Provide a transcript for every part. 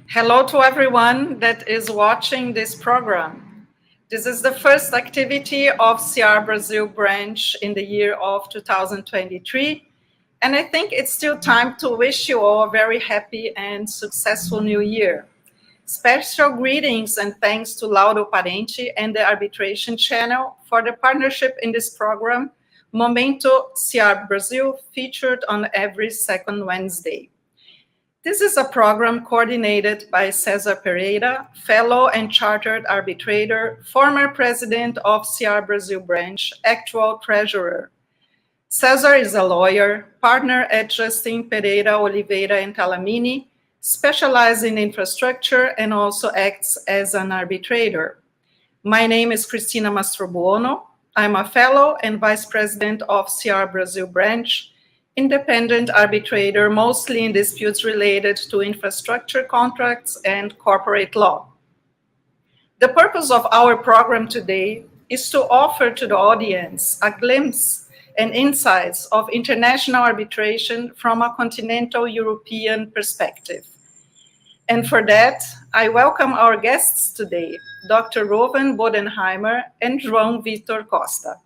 Hello to everyone that is watching this program. This is the first activity of C.Arb Brazil Branch in the year of 2023, and I think it's still time to wish you all a very happy and successful new year. Special greetings and thanks to Lauro Parente and the Arbitration Channel for the partnership in this program, Momento Ciarb Brazil, featured on every second Wednesday. This is a program coordinated by Cesar Pereira, fellow and chartered arbitrator, former president of C.Arb Brazil Branch, actual treasurer. Cesar is a lawyer, partner at Justin Pereira, Oliveira and Talamini, specialized in infrastructure and also acts as an arbitrator. My name is Cristina Mastrobuono. I'm a fellow and vice president of C.Arb Brazil Branch, independent arbitrator, mostly in disputes related to infrastructure contracts and corporate law. The purpose of our program today is to offer to the audience a glimpse and insights of international arbitration from a continental European perspective. And for that, I welcome our guests today, Dr. Rouven Bodenheimer and João Vitor Costa.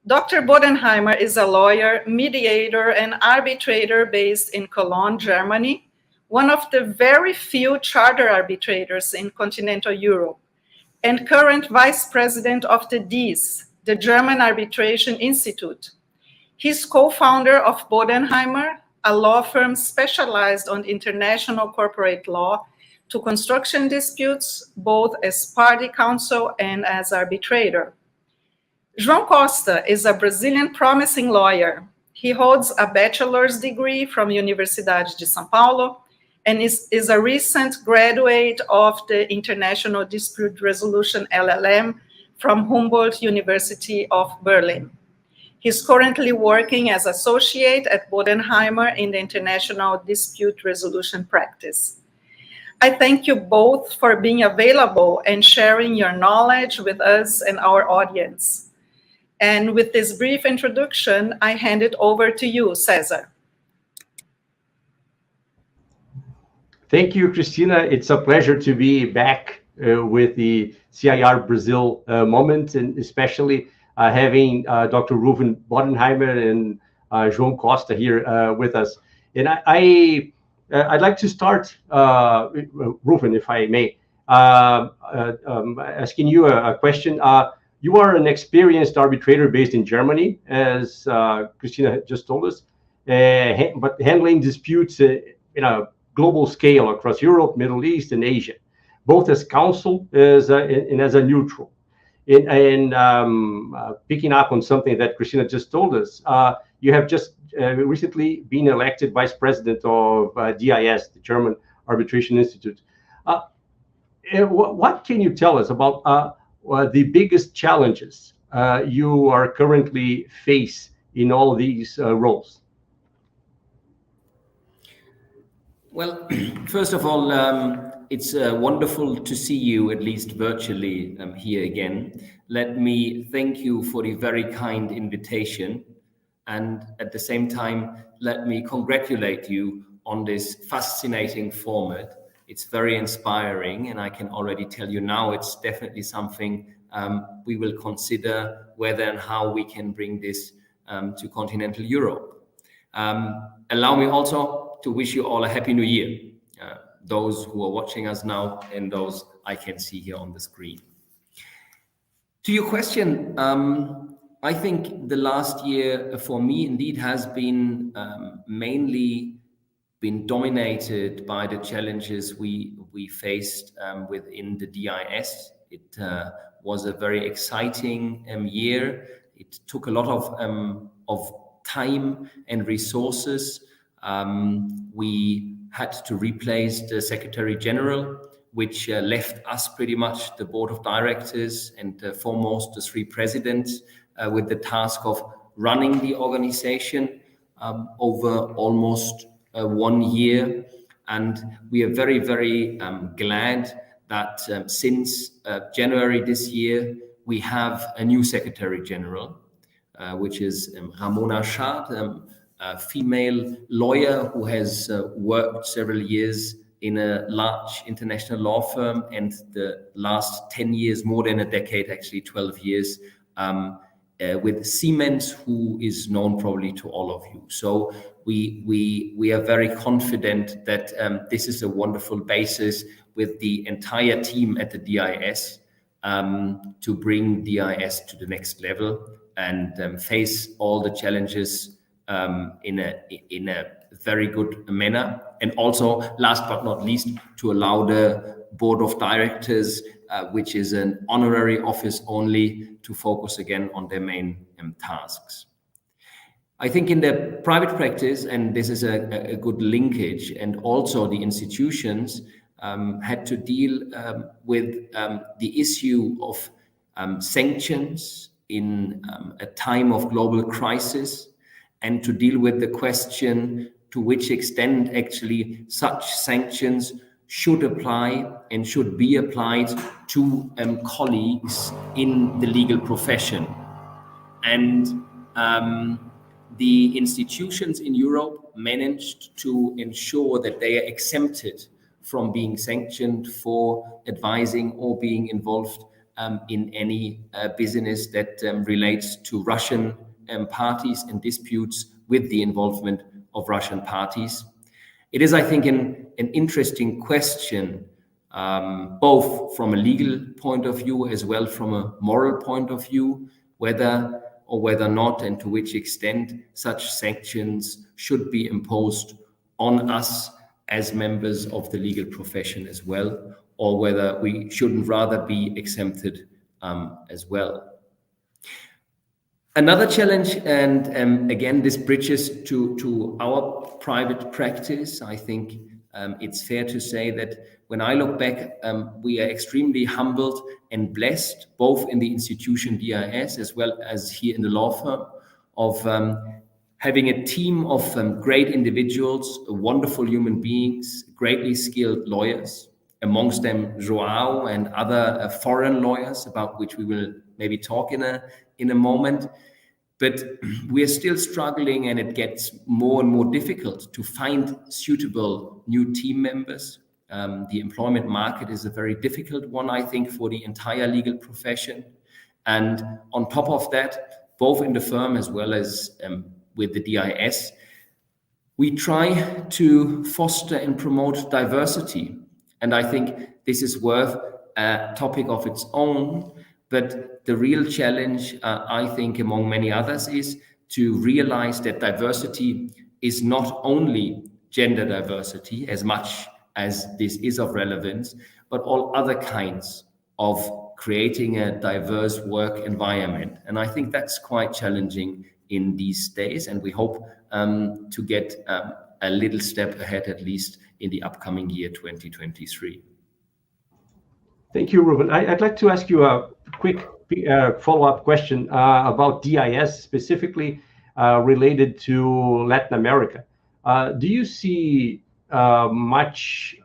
Dr. Bodenheimer is a lawyer, mediator, and arbitrator based in Cologne, Germany, one of the very few charter arbitrators in continental Europe, and current vice president of the DIS, the German Arbitration Institute. He's co-founder of Bodenheimer, a law firm specialized on international corporate law to construction disputes, both as party counsel and as arbitrator. João Costa is a Brazilian promising lawyer. He holds a bachelor's degree from Universidade de São Paulo and is a recent graduate of the International Dispute Resolution LLM from Humboldt University of Berlin. He's currently working as associate at Bodenheimer in the International Dispute Resolution practice. I thank you both for being available and sharing your knowledge with us and our audience. And with this brief introduction, I hand it over to you, Cesar. Thank you, Cristina. It's a pleasure to be back with the CIArb Brazil moment, and especially having Dr. Rouven Bodenheimer and João Costa here with us. And I'd like to start, Rouven, if I may, asking you a question. You are an experienced arbitrator based in Germany, as Cristina just told us, but handling disputes in a global scale across Europe, Middle East, and Asia, both as counsel and as a neutral. And picking up on something that Cristina just told us, you have just recently been elected vice president of DIS, the German Arbitration Institute. What can you tell us about the biggest challenges you are currently face in all these roles? Well, first of all, it's wonderful to see you, at least virtually, here again. Let me thank you for the very kind invitation. And at the same time, let me congratulate you on this fascinating format. It's very inspiring, and I can already tell you now it's definitely something we will consider whether and how we can bring this to continental Europe. Allow me also to wish you all a happy new year, those who are watching us now and those I can see here on the screen. To your question, I think the last year for me indeed has been mainly been dominated by the challenges we faced within the DIS. It was a very exciting year. It took a lot of time and resources. We had to replace the Secretary General, which left us pretty much the board of directors and foremost the three presidents with the task of running the organization over almost 1 year. And we are very, very glad that since January this year, we have a new Secretary General, which is Ramona Schad, a female lawyer who has worked several years in a large international law firm, and the last 10 years, more than a decade, actually 12 years, with Siemens, who is known probably to all of you. So we are very confident that this is a wonderful basis with the entire team at the DIS to bring DIS to the next level and face all the challenges in a very good manner. And also, last but not least, to allow the board of directors, which is an honorary office only, to focus again on their main tasks. I think in the private practice, and this is a good linkage, and also the institutions had to deal with the issue of sanctions in a time of global crisis, and to deal with the question to which extent actually such sanctions should apply and should be applied to colleagues in the legal profession. And the institutions in Europe managed to ensure that they are exempted from being sanctioned for advising or being involved in any business that relates to Russian parties and disputes with the involvement of Russian parties. It is, I think, an interesting question, both from a legal point of view as well from a moral point of view, whether or whether not and to which extent such sanctions should be imposed on us as members of the legal profession as well, or whether we shouldn't rather be exempted as well. Another challenge, and again, this bridges to our private practice. I think it's fair to say that when I look back, we are extremely humbled and blessed, both in the institution DIS as well as here in the law firm, of having a team of great individuals, wonderful human beings, greatly skilled lawyers, amongst them João and other foreign lawyers, about which we will maybe talk in a moment. But we are still struggling, and it gets more and more difficult to find suitable new team members. The employment market is a very difficult one, I think, for the entire legal profession. And on top of that, both in the firm as well as with the DIS, we try to foster and promote diversity. And I think this is worth a topic of its own. But the real challenge, I think, among many others, is to realize that diversity is not only gender diversity, as much as this is of relevance, but all other kinds of creating a diverse work environment. And I think that's quite challenging in these days. And we hope to get a little step ahead, at least in the upcoming year, 2023. Thank you, Rouven. I'd like to ask you a quick follow-up question about DIS, specifically related to Latin America. Do you see much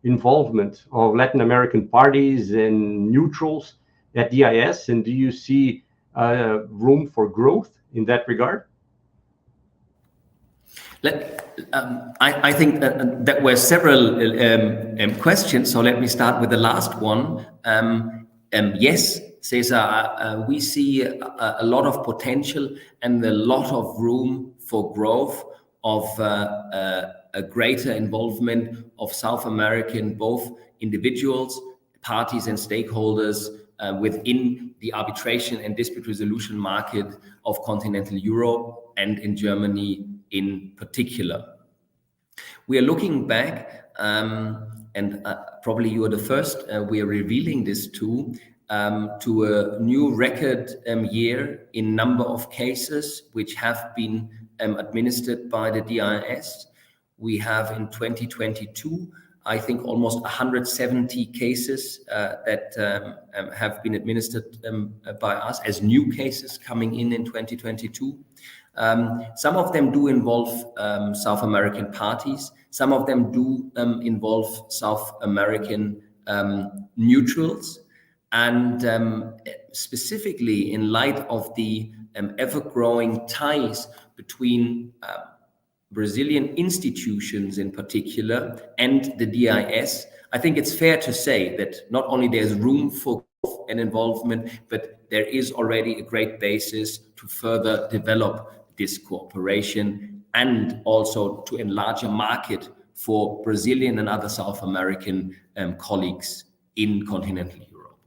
involvement of Latin American parties and neutrals at DIS, and do you see room for growth in that regard? I think that were several questions, so let me start with the last one. Yes, Cesar, we see a lot of potential and a lot of room for growth of a greater involvement of South American, both individuals, parties and stakeholders within the arbitration and dispute resolution market of continental Europe and in Germany in particular. We are looking back, and probably you are the first we are revealing this to a new record year in number of cases which have been administered by the DIS. We have in 2022, I think, almost 170 cases that have been administered by us as new cases coming in 2022. Some of them do involve South American parties. Some of them do involve South American neutrals. And specifically in light of the ever-growing ties between Brazilian institutions in particular and the DIS, I think it's fair to say that not only there's room for growth and involvement, but there is already a great basis to further develop this cooperation and also to enlarge a market for Brazilian and other South American colleagues in continental Europe.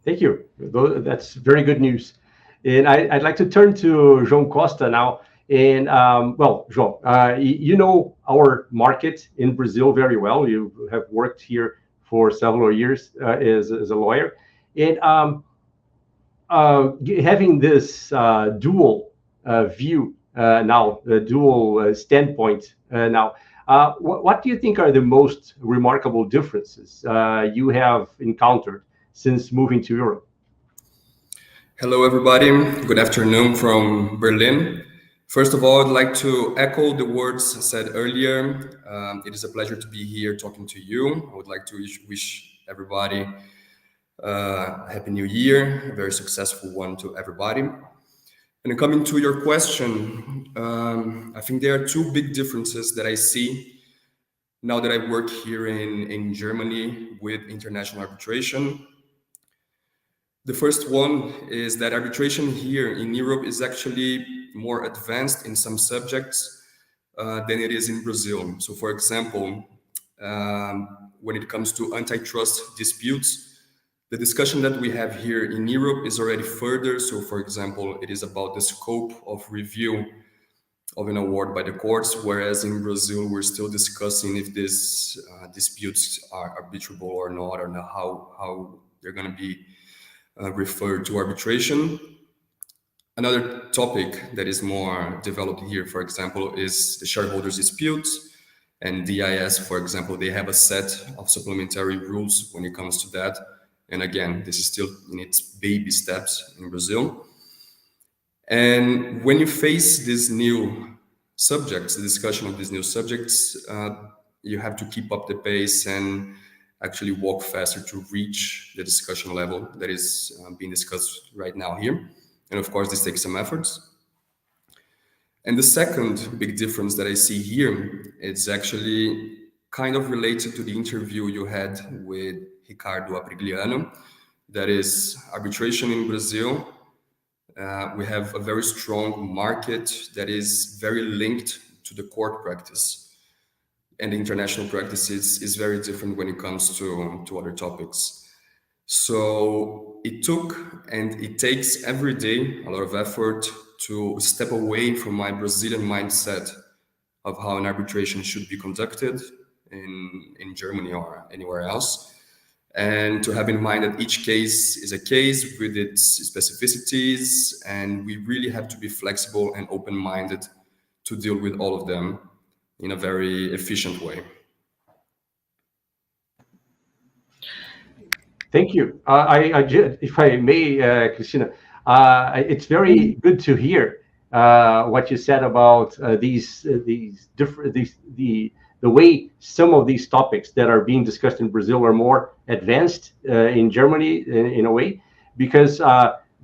Thank you. That's very good news. And I'd like to turn to João Costa now. And well, João, you know our market in Brazil very well. You have worked here for several years as a lawyer. And having this dual view now, the dual standpoint now, what do you think are the most remarkable differences you have encountered since moving to Europe? Hello, everybody. Good afternoon from Berlin. First of all, I'd like to echo the words said earlier. It is a pleasure to be here talking to you. I would like to wish everybody a happy new year, a very successful one to everybody. And coming to your question, I think there are two big differences that I see now that I work here in Germany with international arbitration. The first one is that arbitration here in Europe is actually more advanced in some subjects than it is in Brazil. So, for example, when it comes to antitrust disputes, the discussion that we have here in Europe is already further. So, for example, it is about the scope of review of an award by the courts, whereas in Brazil, we're still discussing if these disputes are arbitrable or not, or how they're going to be referred to arbitration. Another topic that is more developed here, for example, is the shareholders' disputes. And DIS, for example, they have a set of supplementary rules when it comes to that. And again, this is still in its baby steps in Brazil. And when you face these new subjects, the discussion of these new subjects, you have to keep up the pace and actually walk faster to reach the discussion level that is being discussed right now here. And of course, this takes some efforts. And the second big difference that I see here is actually kind of related to the interview you had with Ricardo Aprigliano. That is arbitration in Brazil. We have a very strong market that is very linked to the court practice. And the international practice is very different when it comes to other topics. So it took and it takes every day a lot of effort to step away from my Brazilian mindset of how an arbitration should be conducted in Germany or anywhere else, and to have in mind that each case is a case with its specificities, and we really have to be flexible and open-minded to deal with all of them in a very efficient way. Thank you. If I may, Cristina, it's very good to hear what you said about the way some of these topics that are being discussed in Brazil are more advanced in Germany in a way, because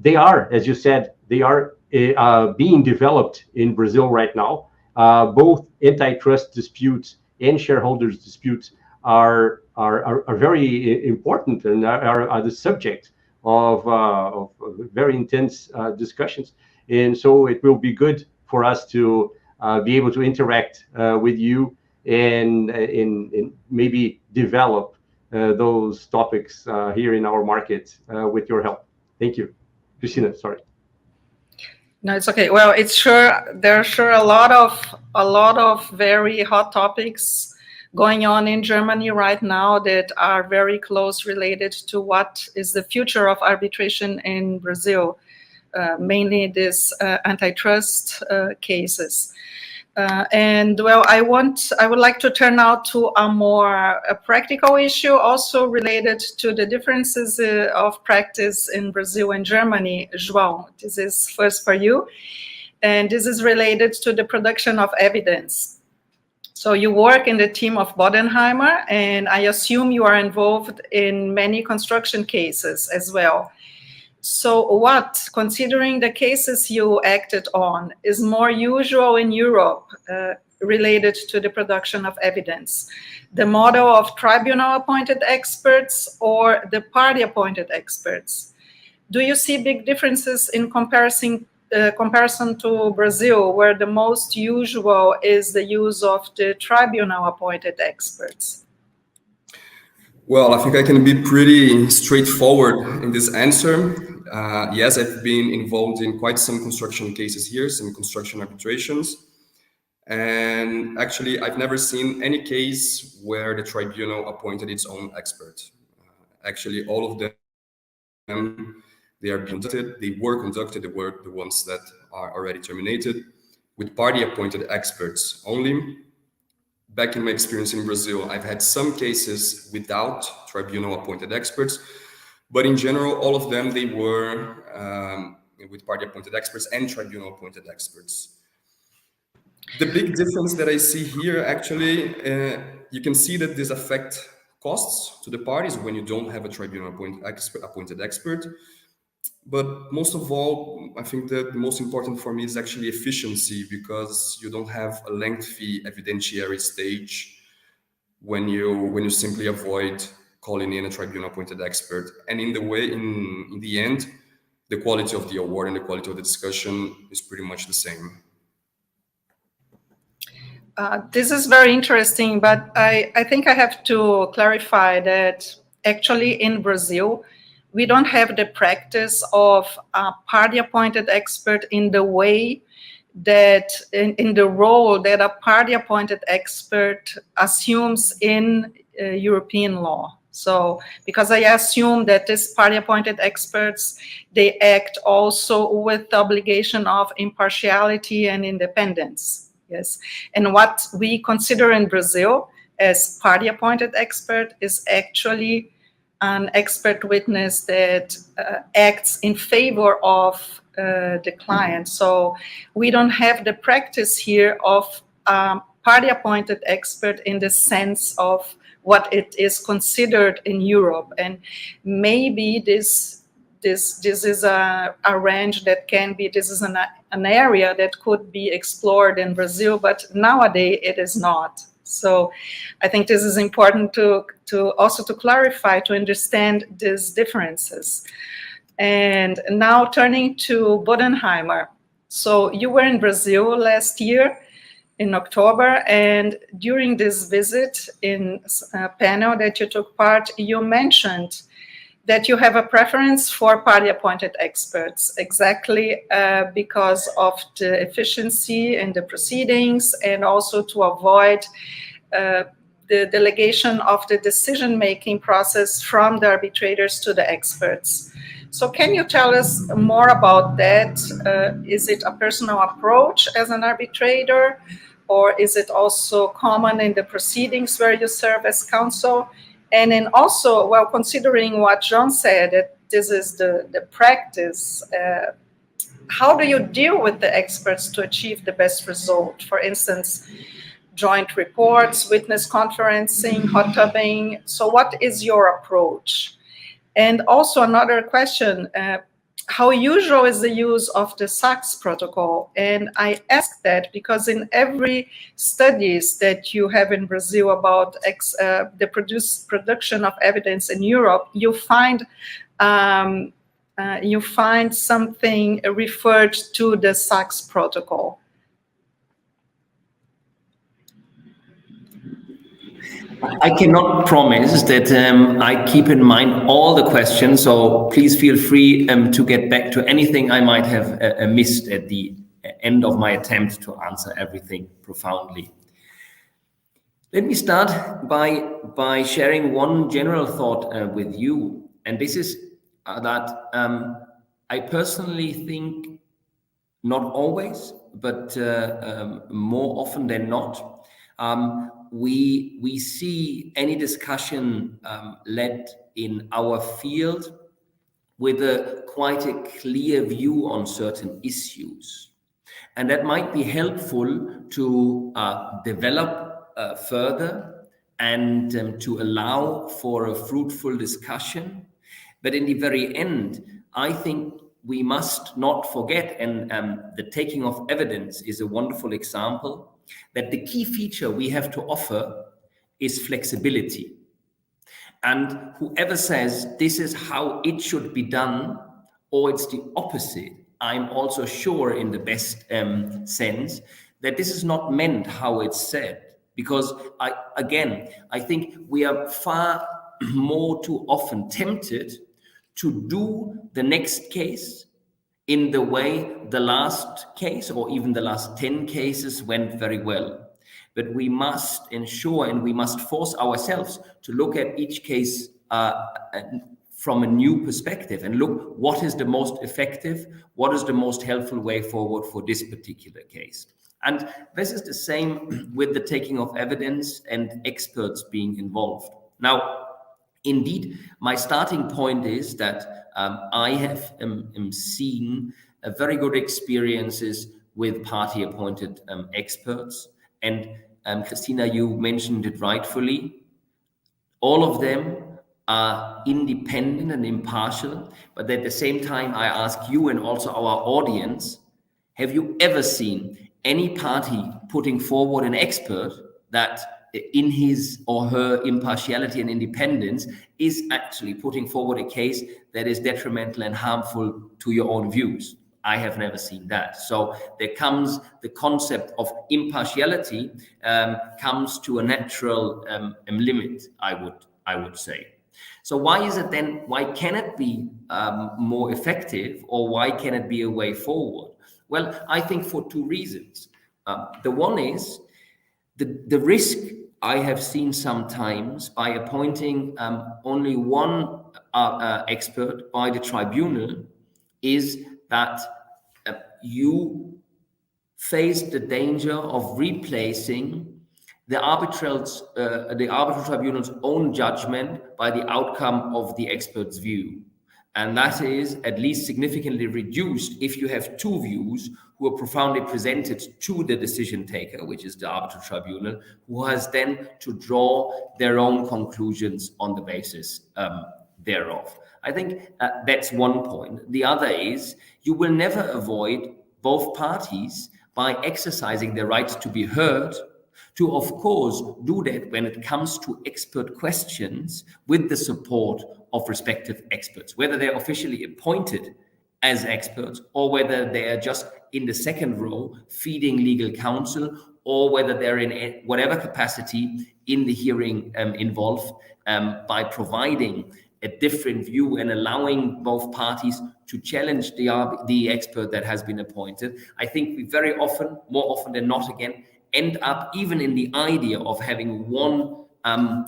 they are, as you said, they are being developed in Brazil right now. Both antitrust disputes and shareholders disputes are very important and are the subject of very intense discussions. And so it will be good for us to be able to interact with you and maybe develop those topics here in our market with your help. Thank you. Cristina, sorry. No, it's okay. Well, there are sure a lot of very hot topics going on in Germany right now that are very close related to what is the future of arbitration in Brazil, mainly these antitrust cases. And well, I would like to turn now to a practical issue also related to the differences of practice in Brazil and Germany. João, this is first for you. And this is related to the production of evidence. So you work in the team of Bodenheimer, and I assume you are involved in many construction cases as well. So what, considering the cases you acted on, is more usual in Europe related to the production of evidence? The model of tribunal-appointed experts or the party-appointed experts? Do you see big differences in comparison to Brazil, where the most usual is the use of the tribunal-appointed experts? Well, I think I can be pretty straightforward in this answer. Yes, I've been involved in quite some construction cases here, some construction arbitrations. And actually, I've never seen any case where the tribunal appointed its own expert. Actually, all of them, they were conducted, they were the ones that are already terminated, with party-appointed experts only. Back in my experience in Brazil, I've had some cases without tribunal-appointed experts, but in general, all of them, they were with party-appointed experts and tribunal-appointed experts. The big difference that I see here, actually, you can see that this affects costs to the parties when you don't have a tribunal-appointed expert. But most of all, I think that the most important for me is actually efficiency, because you don't have a lengthy evidentiary stage when you simply avoid calling in a tribunal-appointed expert. And in the end, the quality of the award and the quality of the discussion is pretty much the same. This is very interesting, but I think I have to clarify that actually in Brazil, we don't have the practice of a party-appointed expert in the way that, in the role that a party-appointed expert assumes in European law. So, because I assume that these party-appointed experts, they act also with the obligation of impartiality and independence. Yes, and what we consider in Brazil as party-appointed expert is actually an expert witness that acts in favor of the client. So we don't have the practice here of party-appointed expert in the sense of what it is considered in Europe. And maybe this is a range that can be, this is an area that could be explored in Brazil, but nowadays it is not. So I think this is important to also to clarify, to understand these differences. And now turning to Bodenheimer. So you were in Brazil last year in October, and during this visit in a panel that you took part, you mentioned that you have a preference for party-appointed experts, exactly because of the efficiency in the proceedings, and also to avoid the delegation of the decision-making process from the arbitrators to the experts. So can you tell us more about that? Is it a personal approach as an arbitrator, or is it also common in the proceedings where you serve as counsel? And then also, well, considering what John said, that this is the practice, how do you deal with the experts to achieve the best result? For instance, joint reports, witness conferencing, hot tubbing. So what is your approach? And also another question, how usual is the use of the SACS protocol? And I ask that because in every studies that you have in Brazil about the production of evidence in Europe, you find something referred to the SACS protocol. I cannot promise that I keep in mind all the questions, so please feel free to get back to anything I might have missed at the end of my attempt to answer everything profoundly. Let me start by sharing one general thought with you, and this is that I personally think, not always, but more often than not, we see any discussion led in our field with quite a clear view on certain issues. And that might be helpful to develop further and to allow for a fruitful discussion. But in the very end, I think we must not forget, and the taking of evidence is a wonderful example, that the key feature we have to offer is flexibility. And whoever says this is how it should be done, or it's the opposite, I'm also sure in the best sense that this is not meant how it's said. Because I think we are far more too often tempted to do the next case in the way the last case or even the last 10 cases went very well. But we must ensure and we must force ourselves to look at each case from a new perspective and look what is the most effective, what is the most helpful way forward for this particular case. And this is the same with the taking of evidence and experts being involved. Now, indeed, my starting point is that I have seen very good experiences with party-appointed experts. And Cristina, you mentioned it rightfully. All of them are independent and impartial, but at the same time, I ask you and also our audience, have you ever seen any party putting forward an expert that in his or her impartiality and independence is actually putting forward a case that is detrimental and harmful to your own views? I have never seen that. So there comes the concept of impartiality comes to a natural limit, I would say. So why is it then, why can it be more effective, or why can it be a way forward? Well, I think for two reasons. The one is the risk I have seen sometimes by appointing only one expert by the tribunal is that you face the danger of replacing the arbitral tribunal's own judgment by the outcome of the expert's view. And that is at least significantly reduced if you have two views who are profoundly presented to the decision taker, which is the arbitral tribunal, who has then to draw their own conclusions on the basis thereof. I think that's one point. The other is you will never avoid both parties by exercising their right to be heard, to, of course, do that when it comes to expert questions with the support of respective experts, whether they're officially appointed as experts or whether they are just in the second row feeding legal counsel, or whether they're in whatever capacity in the hearing involved by providing a different view and allowing both parties to challenge the expert that has been appointed. I think we very often, more often than not again, end up even in the idea of having one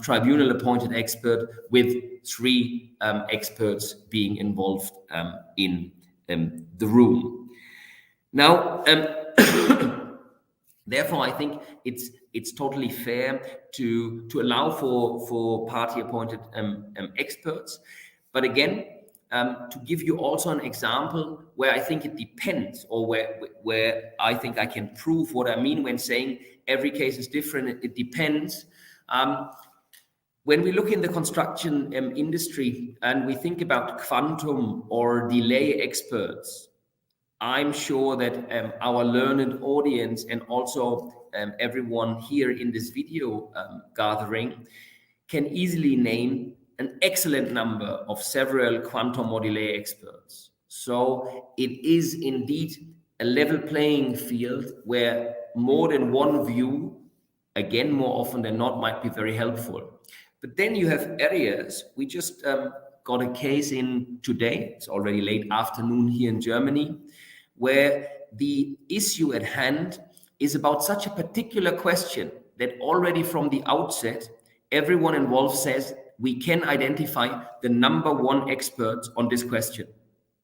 tribunal appointed expert with three experts being involved in the room. Now, therefore, I think it's totally fair to allow for party appointed experts. But again, to give you also an example where I think it depends, or where I think I can prove what I mean when saying every case is different, it depends. When we look in the construction industry and we think about quantum or delay experts, I'm sure that our learned audience and also everyone here in this video gathering can easily name an excellent number of several quantum or delay experts. So it is indeed a level playing field where more than one view, again, more often than not, might be very helpful. But then you have areas, we just got a case in today, it's already late afternoon here in Germany, where the issue at hand is about such a particular question that already from the outset, everyone involved says, we can identify the number one expert on this question.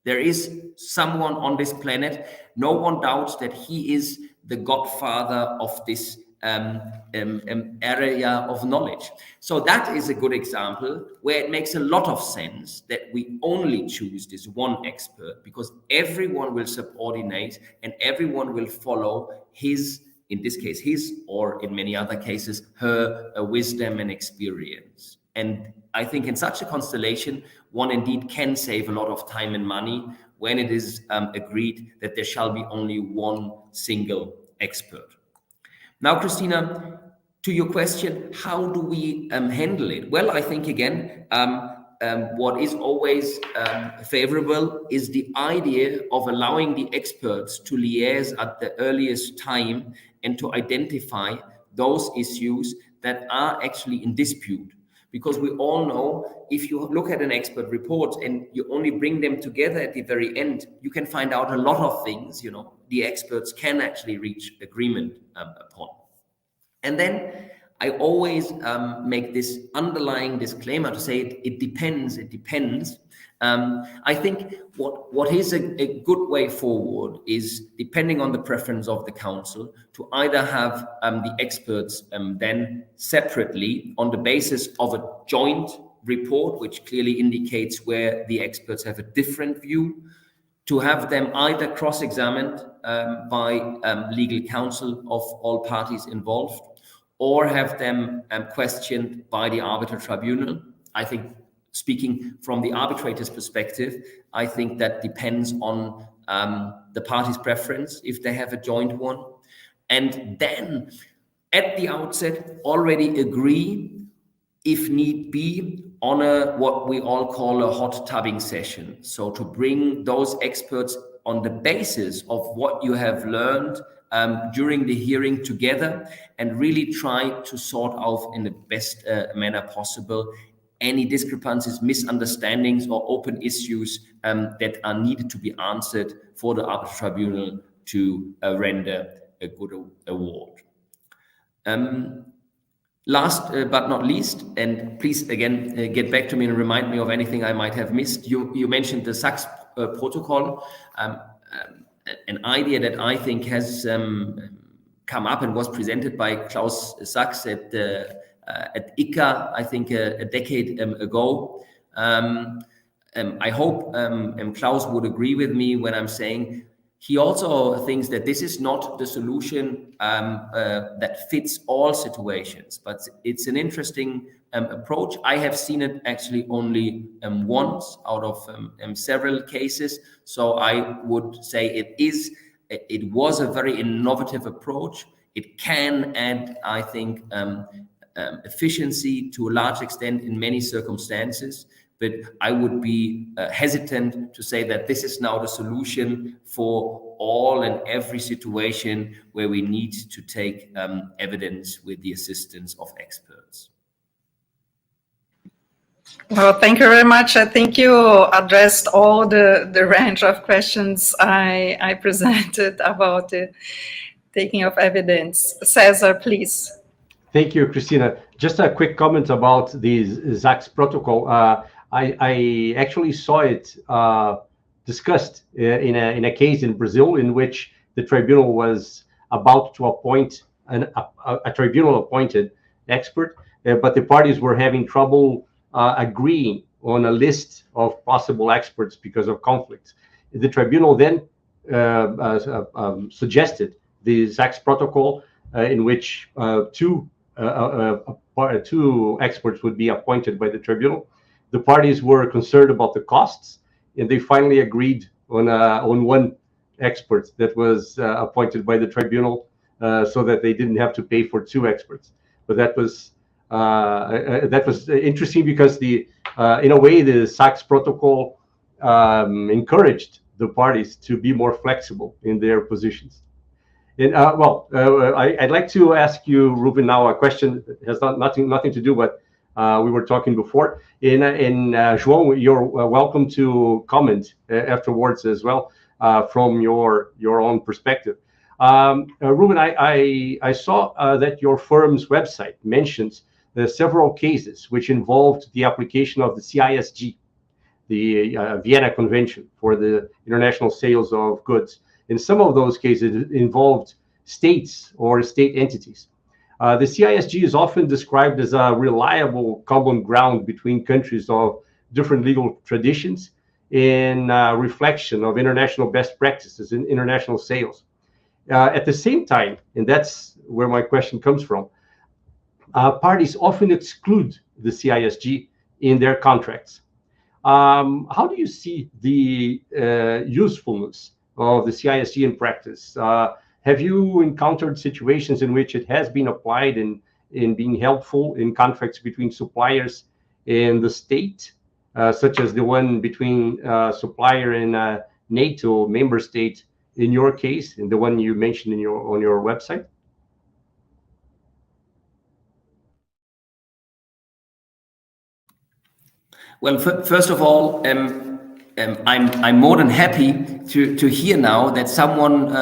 There is someone on this planet, no one doubts that he is the godfather of this area of knowledge. So that is a good example where it makes a lot of sense that we only choose this one expert, because everyone will subordinate and everyone will follow his, in this case his, or in many other cases her wisdom and experience. And I think in such a constellation, one indeed can save a lot of time and money when it is agreed that there shall be only one single expert. Now, Cristina, to your question, how do we handle it? Well, I think again, what is always favorable is the idea of allowing the experts to liaise at the earliest time and to identify those issues that are actually in dispute. Because we all know, if you look at an expert report and you only bring them together at the very end, you can find out a lot of things, you know, the experts can actually reach agreement upon. And then I always make this underlying disclaimer to say it depends. I think what is a good way forward is, depending on the preference of the council, to either have the experts then separately on the basis of a joint report, which clearly indicates where the experts have a different view, to have them either cross-examined by legal counsel of all parties involved, or have them questioned by the arbiter tribunal. I think, speaking from the arbitrator's perspective, I think that depends on the party's preference, if they have a joint one. And then at the outset, already agree, if need be, on what we all call a hot tubbing session. So to bring those experts on the basis of what you have learned during the hearing together, and really try to sort out in the best manner possible any discrepancies, misunderstandings, or open issues that are needed to be answered for the arbiter tribunal to render a good award. Last but not least, and please again get back to me and remind me of anything I might have missed. You mentioned the SACS protocol, an idea that I think has come up and was presented by Klaus Sachs at ICA, I think a decade ago. I hope Klaus would agree with me when I'm saying he also thinks that this is not the solution that fits all situations, but it's an interesting approach. I have seen it actually only once out of several cases. So I would say it was a very innovative approach. It can add, I think, efficiency to a large extent in many circumstances, but I would be hesitant to say that this is now the solution for all and every situation where we need to take evidence with the assistance of experts. Well, thank you very much. I think you addressed all the range of questions I presented about the taking of evidence. Cesar, please. Thank you, Cristina. Just a quick comment about the SACS protocol. I actually saw it discussed in a case in Brazil in which the tribunal was about to appoint a tribunal-appointed expert, but the parties were having trouble agreeing on a list of possible experts because of conflicts. The tribunal then suggested the SACS protocol in which two experts would be appointed by the tribunal. The parties were concerned about the costs, and they finally agreed on one expert that was appointed by the tribunal, so that they didn't have to pay for two experts. But that was interesting because in a way the SACS protocol encouraged the parties to be more flexible in their positions. And I'd like to ask you, Rouven, now a question that has nothing to do with we were talking before. And João, you're welcome to comment afterwards as well from your own perspective. Rouven, I saw that your firm's website mentions several cases which involved the application of the CISG, the Vienna Convention for the international sales of goods. In some of those cases, it involved states or state entities. The CISG is often described as a reliable common ground between countries of different legal traditions in reflection of international best practices in international sales. At the same time, and that's where my question comes from, parties often exclude the CISG in their contracts. How do you see the usefulness of the CISG in practice? Have you encountered situations in which it has been applied in being helpful in contracts between suppliers and the state, such as the one between supplier and NATO member state in your case, and the one you mentioned on your website? Well, first of all, I'm more than happy to hear now that someone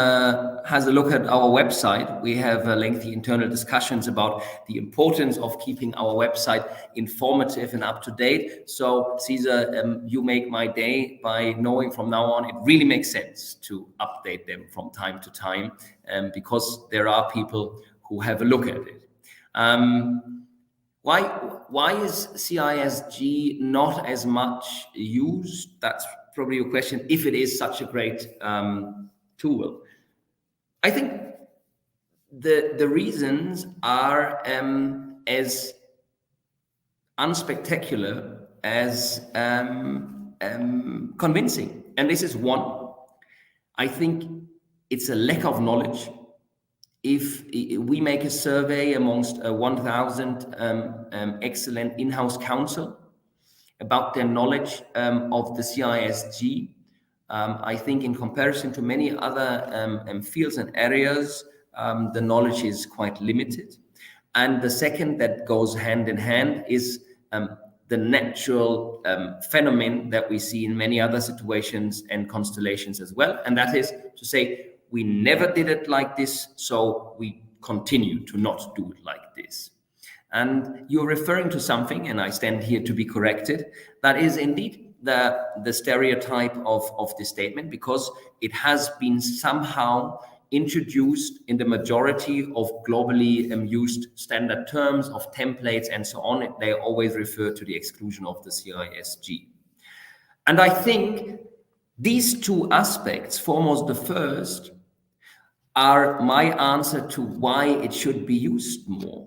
has a look at our website. We have lengthy internal discussions about the importance of keeping our website informative and up to date. So, Cesar, you make my day by knowing from now on it really makes sense to update them from time to time, because there are people who have a look at it. Why is CISG not as much used? That's probably your question, if it is such a great tool. I think the reasons are as unspectacular as convincing. And this is one. I think it's a lack of knowledge. If we make a survey amongst 1,000 excellent in-house counsel about their knowledge of the CISG, I think in comparison to many other fields and areas, the knowledge is quite limited. And the second that goes hand in hand is the natural phenomenon that we see in many other situations and constellations as well. And that is to say, we never did it like this, so we continue to not do it like this. And you're referring to something, and I stand here to be corrected, that is indeed the stereotype of this statement, because it has been somehow introduced in the majority of globally used standard terms of templates and so on. They always refer to the exclusion of the CISG. And I think these two aspects, foremost the first, are my answer to why it should be used more.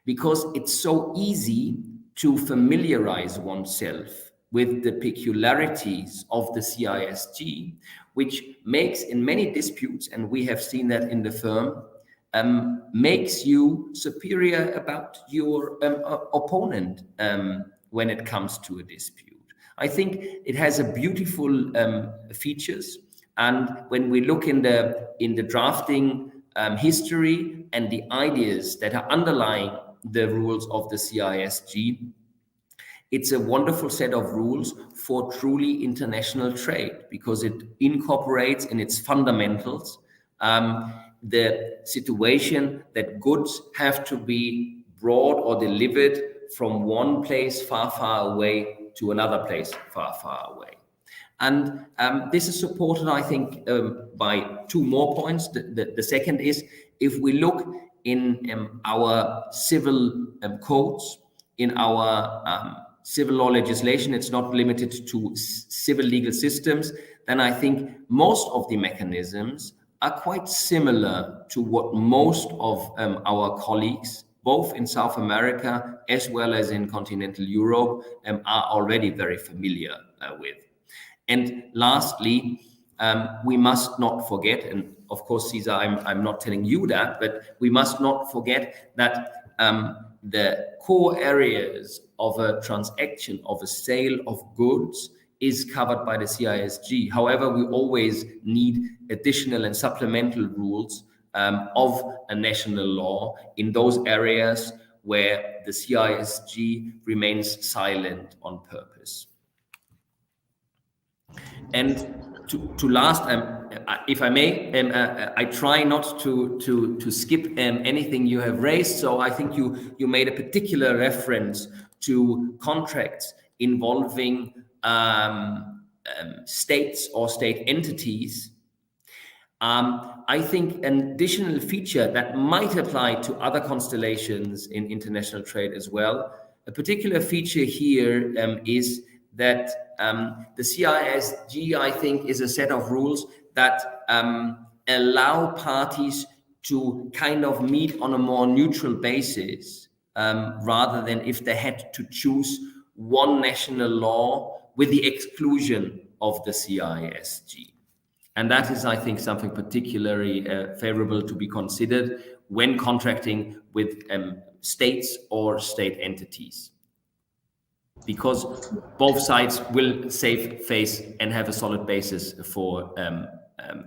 Because it's so easy to familiarize oneself with the peculiarities of the CISG, which makes in many disputes, and we have seen that in the firm, makes you superior about your opponent when it comes to a dispute. I think it has a beautiful features, and when we look in the drafting history and the ideas that are underlying the rules of the CISG, it's a wonderful set of rules for truly international trade, because it incorporates in its fundamentals the situation that goods have to be brought or delivered from one place far, far away to another place far, far away. And this is supported, I think, by two more points. The second is, if we look in our civil codes, in our civil law legislation, it's not limited to civil legal systems, then I think most of the mechanisms are quite similar to what most of our colleagues, both in South America as well as in continental Europe, are already very familiar with. And lastly, we must not forget, and of course, Cesar, I'm not telling you that, but we must not forget that the core areas of a transaction, of a sale of goods, is covered by the CISG. However, we always need additional and supplemental rules of a national law in those areas where the CISG remains silent on purpose. And to last, if I may, I try not to skip anything you have raised. So I think you made a particular reference to contracts involving states or state entities. I think an additional feature that might apply to other constellations in international trade as well, a particular feature here is that the CISG, I think, is a set of rules that allow parties to kind of meet on a more neutral basis, rather than if they had to choose one national law with the exclusion of the CISG. And that is, I think, something particularly favorable to be considered when contracting with states or state entities, because both sides will save face and have a solid basis for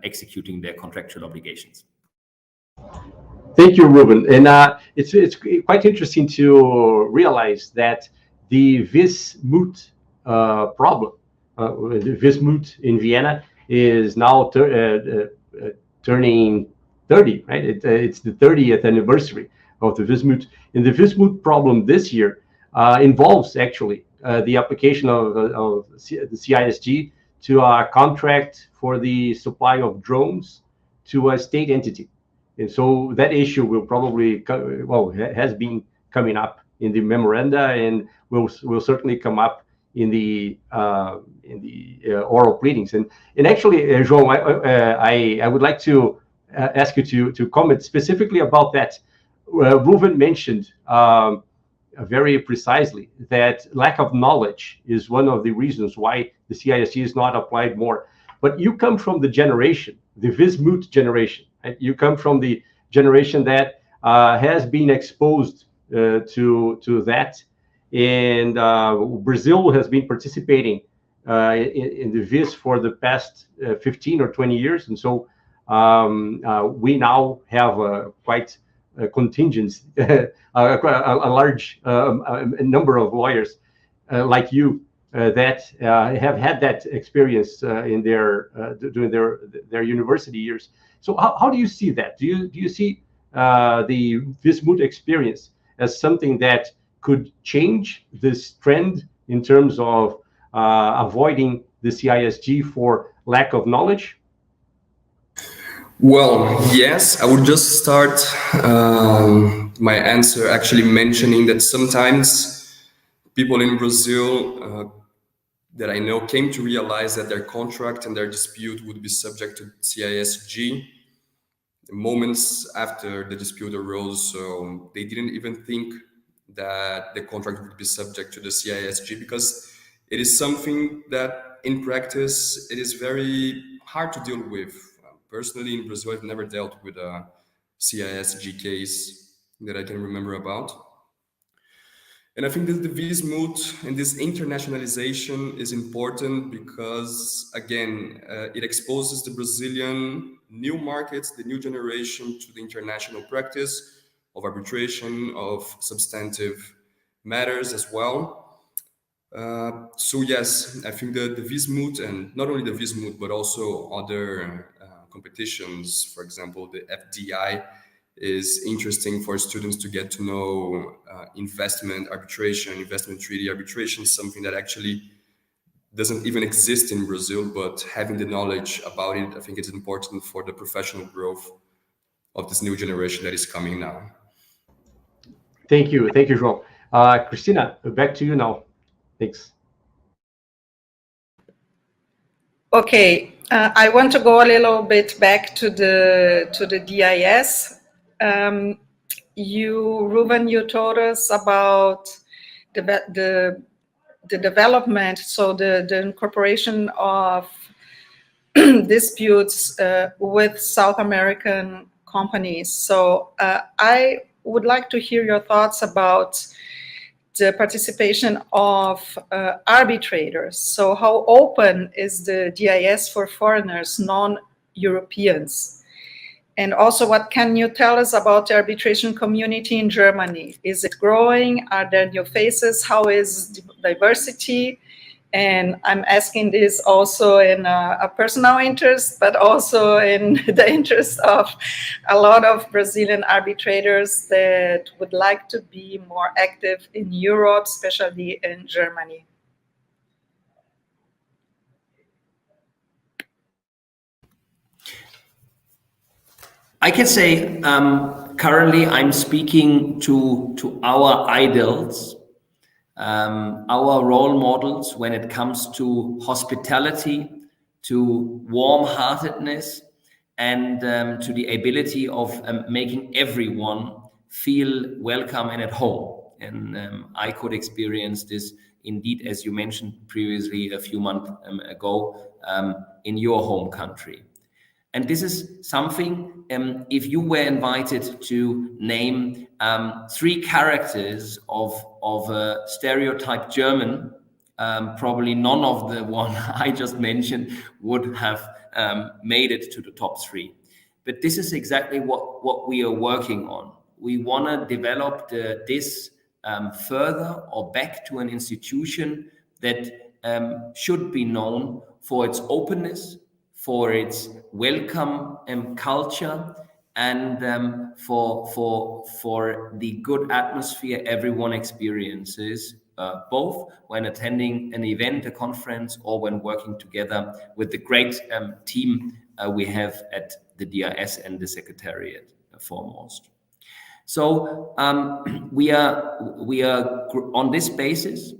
executing their contractual obligations. Thank you, Rouven. And it's quite interesting to realize that the Vismut problem, the Vismut in Vienna, is now turning 30, right? It's the 30th anniversary of the Vismut. And the Vismut problem this year involves actually the application of the CISG to a contract for the supply of drones to a state entity. And so that issue will probably, has been coming up in the memoranda, and will certainly come up in the oral pleadings. And actually, João, I would like to ask you to comment specifically about that. Rouven mentioned very precisely that lack of knowledge is one of the reasons why the CISG is not applied more. But you come from the generation, the Vismut generation, right? You come from the generation that has been exposed to that. And Brazil has been participating in the VIS for the past 15 or 20 years. And so we now have quite a contingent, a large number of lawyers like you that have had that experience in during their university years. So how do you see that? Do you see the Vismut experience as something that could change this trend in terms of avoiding the CISG for lack of knowledge? Well, yes, I would just start my answer actually mentioning that sometimes people in Brazil that I know came to realize that their contract and their dispute would be subject to CISG moments after the dispute arose. So they didn't even think that the contract would be subject to the CISG, because it is something that in practice it is very hard to deal with. Personally, in Brazil, I've never dealt with a CISG case that I can remember about. And I think that the Vismut and this internationalization is important because, again, it exposes the Brazilian new markets, the new generation, to the international practice of arbitration, of substantive matters as well. So yes, I think that the Vismut, and not only the Vismut, but also other competitions, for example, the FDI, is interesting for students to get to know investment arbitration, investment treaty arbitration, something that actually doesn't even exist in Brazil, but having the knowledge about it, I think it's important for the professional growth of this new generation that is coming now. Thank you, João. Cristina, back to you now. Thanks. Okay, I want to go a little bit back to the DIS. Rouven, you told us about the development, so the incorporation of disputes with South American companies. So I would like to hear your thoughts about the participation of arbitrators. So how open is the DIS for foreigners, non-Europeans? And also, what can you tell us about the arbitration community in Germany? Is it growing? Are there new faces? How is diversity? And I'm asking this also in a personal interest, but also in the interest of a lot of Brazilian arbitrators that would like to be more active in Europe, especially in Germany. I can say currently I'm speaking to our idols, our role models when it comes to hospitality, to warm-heartedness, and to the ability of making everyone feel welcome and at home. And I could experience this indeed, as you mentioned previously a few months ago, in your home country. And this is something, if you were invited to name 3 characters of a stereotype German, probably none of the one I just mentioned would have made it to the top 3. But this is exactly what we are working on. We want to develop this further or back to an institution that should be known for its openness, for its welcome culture, and for the good atmosphere everyone experiences, both when attending an event, a conference, or when working together with the great team we have at the DIS and the Secretariat foremost. So we are on this basis,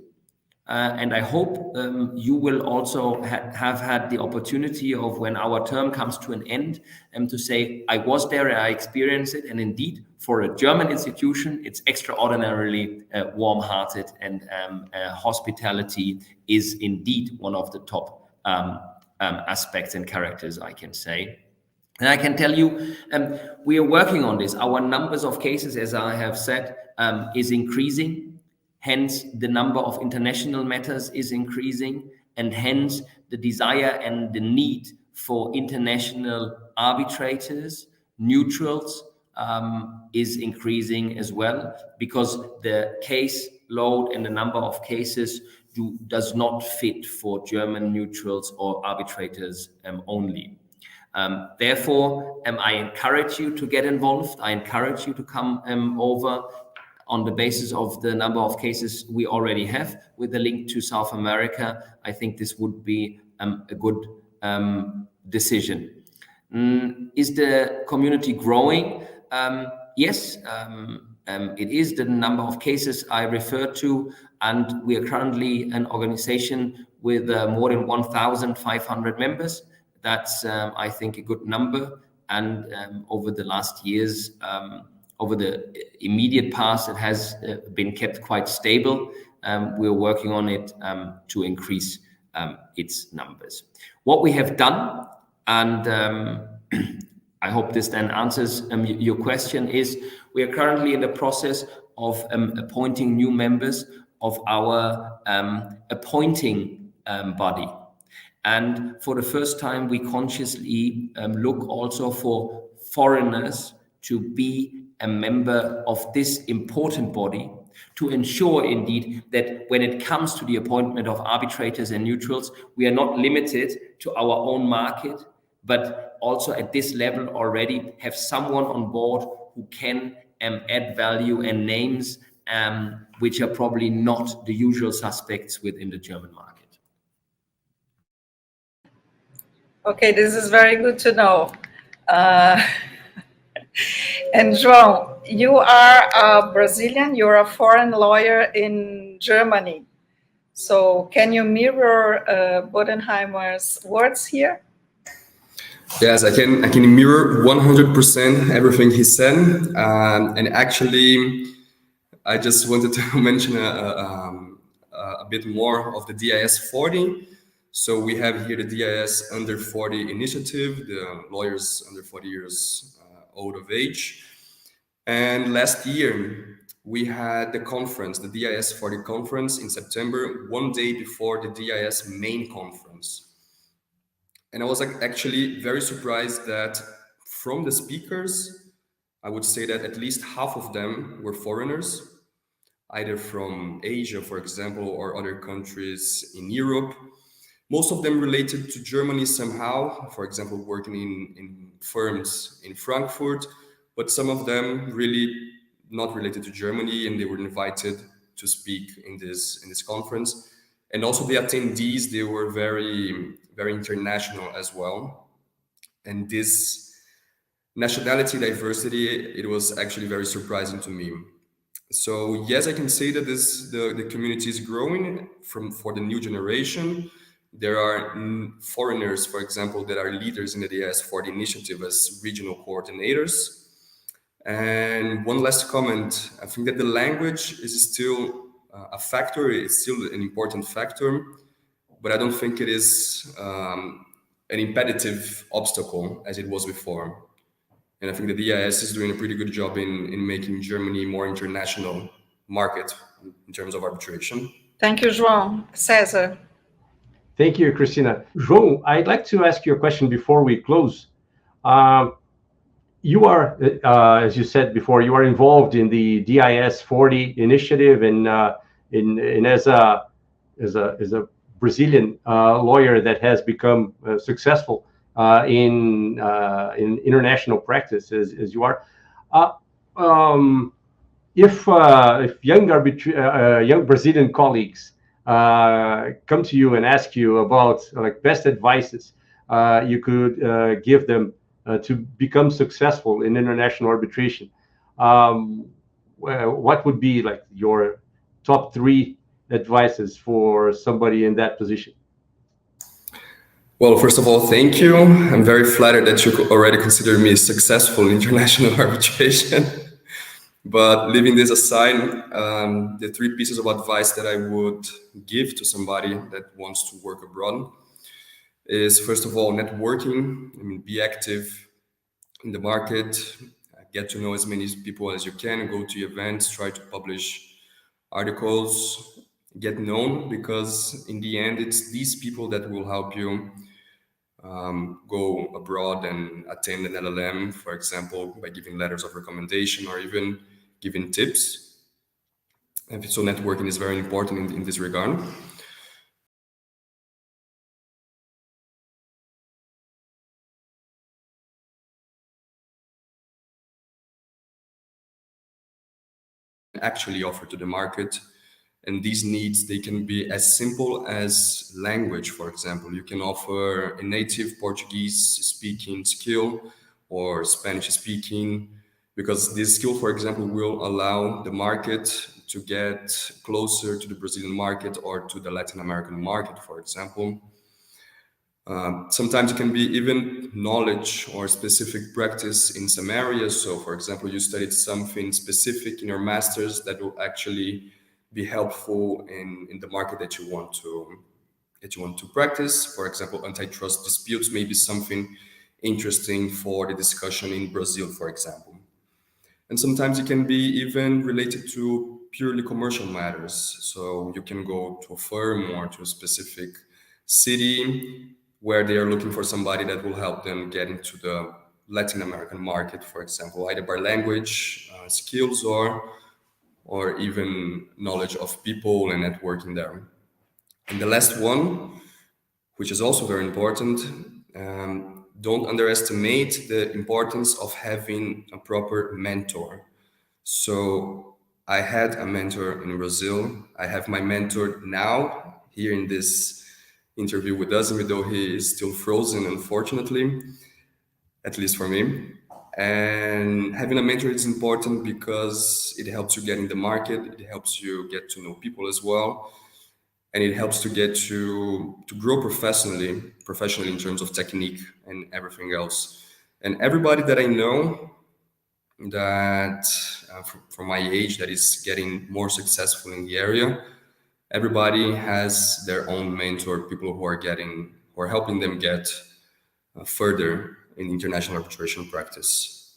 and I hope you will also have had the opportunity of, when our term comes to an end, to say, I was there, I experienced it, and indeed, for a German institution, it's extraordinarily warm-hearted, and hospitality is indeed one of the top aspects and characters, I can say. And I can tell you, we are working on this. Our numbers of cases, as I have said, is increasing. Hence, the number of international matters is increasing, and hence the desire and the need for international arbitrators, neutrals, is increasing as well, because the case load and the number of cases does not fit for German neutrals or arbitrators only. Therefore, I encourage you to get involved. I encourage you to come over on the basis of the number of cases we already have with the link to South America. I think this would be a good decision. Is the community growing? Yes, it is. The number of cases I referred to, and we are currently an organization with more than 1,500 members. That's, I think, a good number. And over the last years, over the immediate past, it has been kept quite stable. We're working on it to increase its numbers. What we have done, and I hope this then answers your question, is we are currently in the process of appointing new members of our appointing body. And for the first time, we consciously look also for foreigners to be a member of this important body, to ensure indeed that when it comes to the appointment of arbitrators and neutrals, we are not limited to our own market, but also at this level already have someone on board who can add value and names which are probably not the usual suspects within the German market. Okay, this is very good to know. And João, you are a Brazilian, you're a foreign lawyer in Germany. So can you mirror Bodenheimer's words here? Yes, I can mirror 100% everything he said. And actually, I just wanted to mention a bit more of the DIS 40. So we have here the DIS Under 40 initiative, the lawyers under 40 years old of age. And last year, we had the conference, the DIS 40 conference in September, one day before the DIS main conference. And I was actually very surprised that from the speakers, I would say that at least half of them were foreigners, either from Asia, for example, or other countries in Europe. Most of them related to Germany somehow, for example, working in firms in Frankfurt, but some of them really not related to Germany, and they were invited to speak in this conference. And also the attendees, they were very, very international as well. And this nationality diversity, it was actually very surprising to me. So yes, I can say that the community is growing for the new generation. There are foreigners, for example, that are leaders in the DIS for the initiative as regional coordinators. And one last comment, I think that the language is still a factor. It's still an important factor, but I don't think it is an impeditive obstacle as it was before. And I think the DIS is doing a pretty good job in making Germany more international market in terms of arbitration. Thank you, João. Cesar. Thank you, Cristina. João, I'd like to ask you a question before we close. You are, as you said before, you are involved in the DIS 40 initiative, and as a Brazilian lawyer that has become successful in international practice, as you are. If young Brazilian colleagues come to you and ask you about like best advices you could give them to become successful in international arbitration, what would be like your top 3 advices for somebody in that position? Well, first of all, thank you. I'm very flattered that you already consider me successful in international arbitration. But leaving this aside, the 3 pieces of advice that I would give to somebody that wants to work abroad is, first of all, networking. I mean, be active in the market, get to know as many people as you can, go to events, try to publish articles, get known, because in the end, it's these people that will help you go abroad and attend an LLM, for example, by giving letters of recommendation or even giving tips. And so networking is very important in this regard. Actually offer to the market. And these needs, they can be as simple as language, for example. You can offer a native Portuguese speaking skill or Spanish speaking, because this skill, for example, will allow the market to get closer to the Brazilian market or to the Latin American market, for example. Sometimes it can be even knowledge or specific practice in some areas. So, for example, you studied something specific in your master's that will actually be helpful in the market that you want to practice. For example, antitrust disputes may be something interesting for the discussion in Brazil, for example. And sometimes it can be even related to purely commercial matters. So you can go to a firm or to a specific city where they are looking for somebody that will help them get into the Latin American market, for example, either by language, skills, or even knowledge of people and networking there. And the last one, which is also very important, don't underestimate the importance of having a proper mentor. So I had a mentor in Brazil. I have my mentor now here in this interview with us, even though he is still frozen, unfortunately, at least for me. And having a mentor is important because it helps you get in the market, it helps you get to know people as well, and it helps to get to grow professionally in terms of technique and everything else. And everybody that I know that from my age that is getting more successful in the area, everybody has their own mentor, people who are helping them get further in international arbitration practice.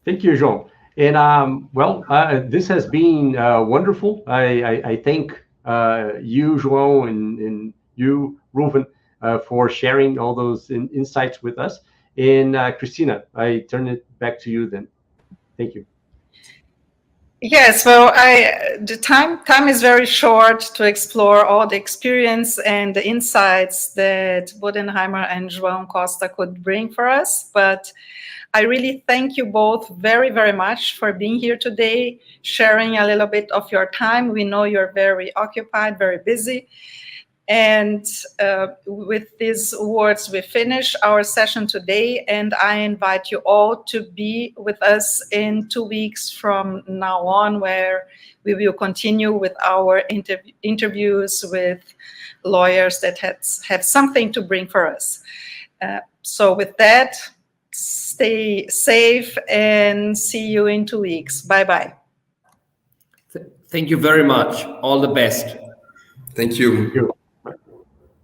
Thank you, João. And this has been wonderful. I thank you, João, and you, Rouven, for sharing all those insights with us. And Cristina, I turn it back to you then. Thank you. Yes, well, the time is very short to explore all the experience and the insights that Bodenheimer and João Costa could bring for us. But I really thank you both very, very much for being here today, sharing a little bit of your time. We know you're very occupied, very busy. And with these words, we finish our session today, and I invite you all to be with us in 2 weeks from now on, where we will continue with our interviews with lawyers that have something to bring for us. So with that, stay safe and see you in 2 weeks. Bye-bye. Thank you very much. All the best. Thank you.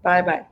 Bye-bye.